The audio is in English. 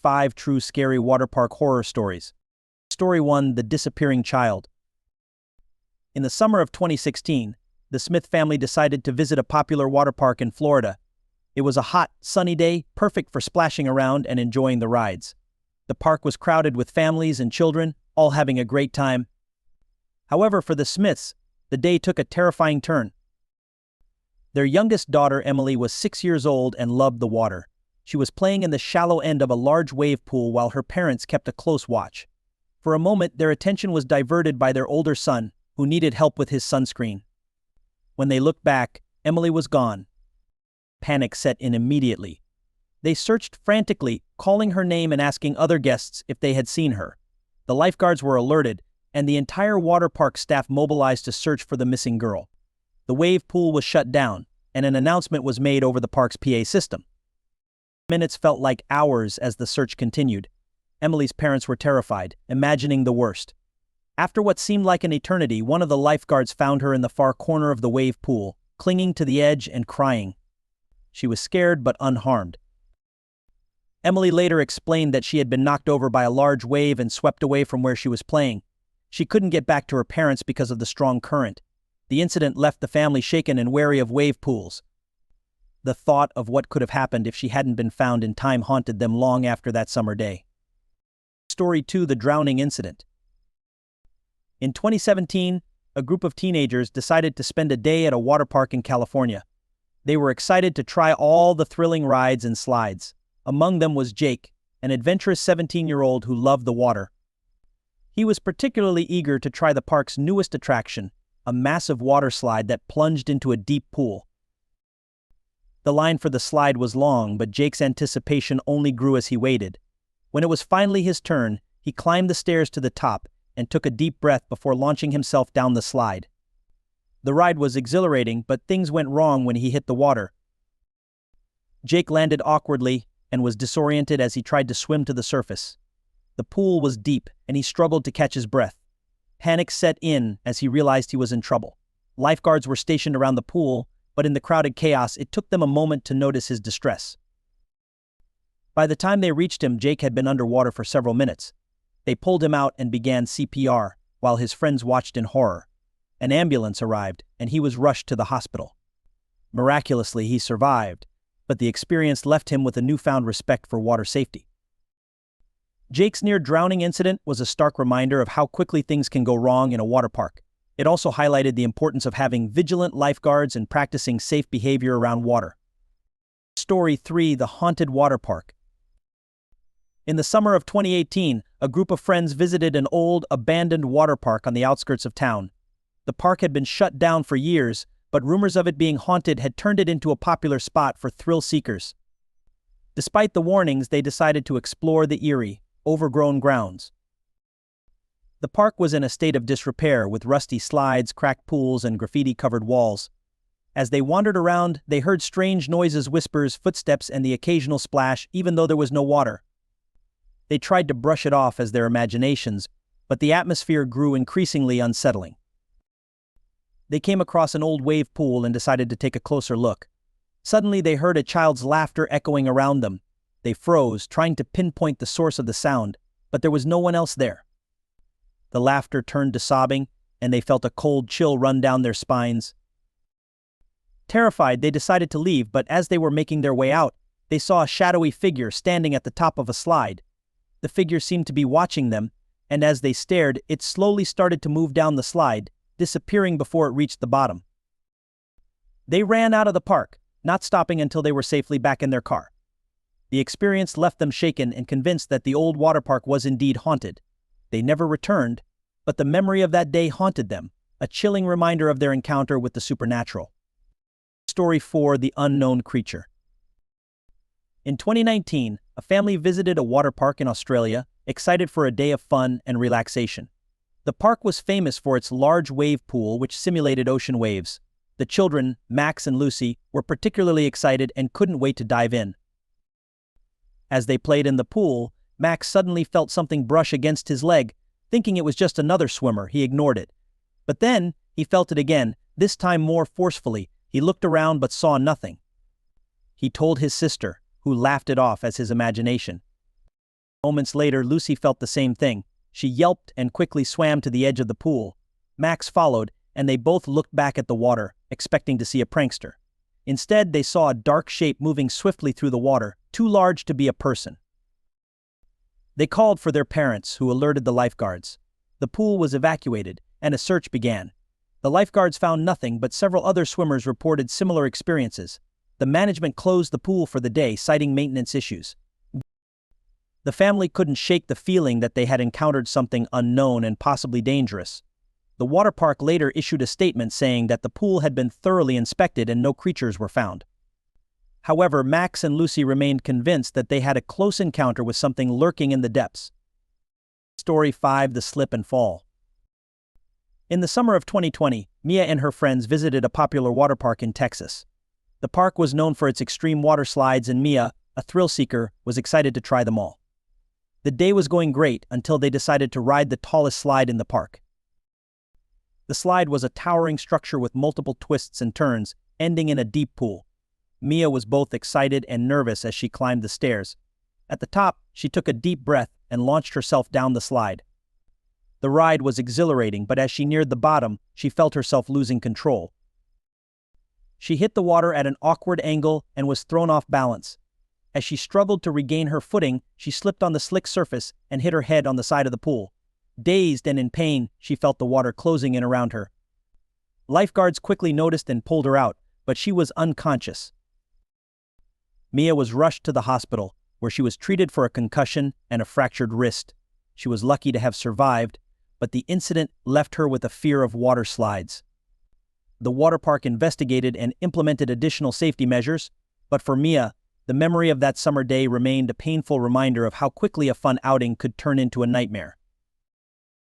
5 True Scary Water Park Horror Stories. Story 1: The Disappearing Child. In the summer of 2016, the Smith family decided to visit a popular water park in Florida. It was a hot, sunny day, perfect for splashing around and enjoying the rides. The park was crowded with families and children, all having a great time. However, for the Smiths, the day took a terrifying turn. Their youngest daughter, Emily, was 6 years old and loved the water. She was playing in the shallow end of a large wave pool while her parents kept a close watch. For a moment, their attention was diverted by their older son, who needed help with his sunscreen. When they looked back, Emily was gone. Panic set in immediately. They searched frantically, calling her name and asking other guests if they had seen her. The lifeguards were alerted, and the entire water park staff mobilized to search for the missing girl. The wave pool was shut down, and an announcement was made over the park's PA system. Minutes felt like hours as the search continued. Emily's parents were terrified, imagining the worst. After what seemed like an eternity, one of the lifeguards found her in the far corner of the wave pool, clinging to the edge and crying. She was scared but unharmed. Emily later explained that she had been knocked over by a large wave and swept away from where she was playing. She couldn't get back to her parents because of the strong current. The incident left the family shaken and wary of wave pools. The thought of what could have happened if she hadn't been found in time haunted them long after that summer day. Story 2: The Drowning Incident. In 2017, a group of teenagers decided to spend a day at a water park in California. They were excited to try all the thrilling rides and slides. Among them was Jake, an adventurous 17-year-old who loved the water. He was particularly eager to try the park's newest attraction, a massive water slide that plunged into a deep pool. The line for the slide was long, but Jake's anticipation only grew as he waited. When it was finally his turn, he climbed the stairs to the top and took a deep breath before launching himself down the slide. The ride was exhilarating, but things went wrong when he hit the water. Jake landed awkwardly and was disoriented as he tried to swim to the surface. The pool was deep, and he struggled to catch his breath. Panic set in as he realized he was in trouble. Lifeguards were stationed around the pool, but in the crowded chaos, it took them a moment to notice his distress. By the time they reached him, Jake had been underwater for several minutes. They pulled him out and began CPR, while his friends watched in horror. An ambulance arrived, and he was rushed to the hospital. Miraculously, he survived, but the experience left him with a newfound respect for water safety. Jake's near-drowning incident was a stark reminder of how quickly things can go wrong in a water park. It also highlighted the importance of having vigilant lifeguards and practicing safe behavior around water. Story 3: The Haunted Water Park. In the summer of 2018, a group of friends visited an old, abandoned water park on the outskirts of town. The park had been shut down for years, but rumors of it being haunted had turned it into a popular spot for thrill seekers. Despite the warnings, they decided to explore the eerie, overgrown grounds. The park was in a state of disrepair, with rusty slides, cracked pools, and graffiti-covered walls. As they wandered around, they heard strange noises, whispers, footsteps, and the occasional splash, even though there was no water. They tried to brush it off as their imaginations, but the atmosphere grew increasingly unsettling. They came across an old wave pool and decided to take a closer look. Suddenly, they heard a child's laughter echoing around them. They froze, trying to pinpoint the source of the sound, but there was no one else there. The laughter turned to sobbing, and they felt a cold chill run down their spines. Terrified, they decided to leave, but as they were making their way out, they saw a shadowy figure standing at the top of a slide. The figure seemed to be watching them, and as they stared, it slowly started to move down the slide, disappearing before it reached the bottom. They ran out of the park, not stopping until they were safely back in their car. The experience left them shaken and convinced that the old water park was indeed haunted. They never returned, but the memory of that day haunted them, a chilling reminder of their encounter with the supernatural. Story 4: The Unknown Creature. In 2019, a family visited a water park in Australia, excited for a day of fun and relaxation. The park was famous for its large wave pool, which simulated ocean waves. The children, Max and Lucy, were particularly excited and couldn't wait to dive in. As they played in the pool, Max suddenly felt something brush against his leg. Thinking it was just another swimmer, he ignored it. But then, he felt it again, this time more forcefully. He looked around but saw nothing. He told his sister, who laughed it off as his imagination. Moments later, Lucy felt the same thing. She yelped and quickly swam to the edge of the pool. Max followed, and they both looked back at the water, expecting to see a prankster. Instead, they saw a dark shape moving swiftly through the water, too large to be a person. They called for their parents, who alerted the lifeguards. The pool was evacuated, and a search began. The lifeguards found nothing, but several other swimmers reported similar experiences. The management closed the pool for the day, citing maintenance issues. The family couldn't shake the feeling that they had encountered something unknown and possibly dangerous. The water park later issued a statement saying that the pool had been thoroughly inspected and no creatures were found. However, Max and Lucy remained convinced that they had a close encounter with something lurking in the depths. Story 5: The Slip and Fall. In the summer of 2020, Mia and her friends visited a popular water park in Texas. The park was known for its extreme water slides, and Mia, a thrill seeker, was excited to try them all. The day was going great until they decided to ride the tallest slide in the park. The slide was a towering structure with multiple twists and turns, ending in a deep pool. Mia was both excited and nervous as she climbed the stairs. At the top, she took a deep breath and launched herself down the slide. The ride was exhilarating, but as she neared the bottom, she felt herself losing control. She hit the water at an awkward angle and was thrown off balance. As she struggled to regain her footing, she slipped on the slick surface and hit her head on the side of the pool. Dazed and in pain, she felt the water closing in around her. Lifeguards quickly noticed and pulled her out, but she was unconscious. Mia was rushed to the hospital, where she was treated for a concussion and a fractured wrist. She was lucky to have survived, but the incident left her with a fear of water slides. The water park investigated and implemented additional safety measures, but for Mia, the memory of that summer day remained a painful reminder of how quickly a fun outing could turn into a nightmare.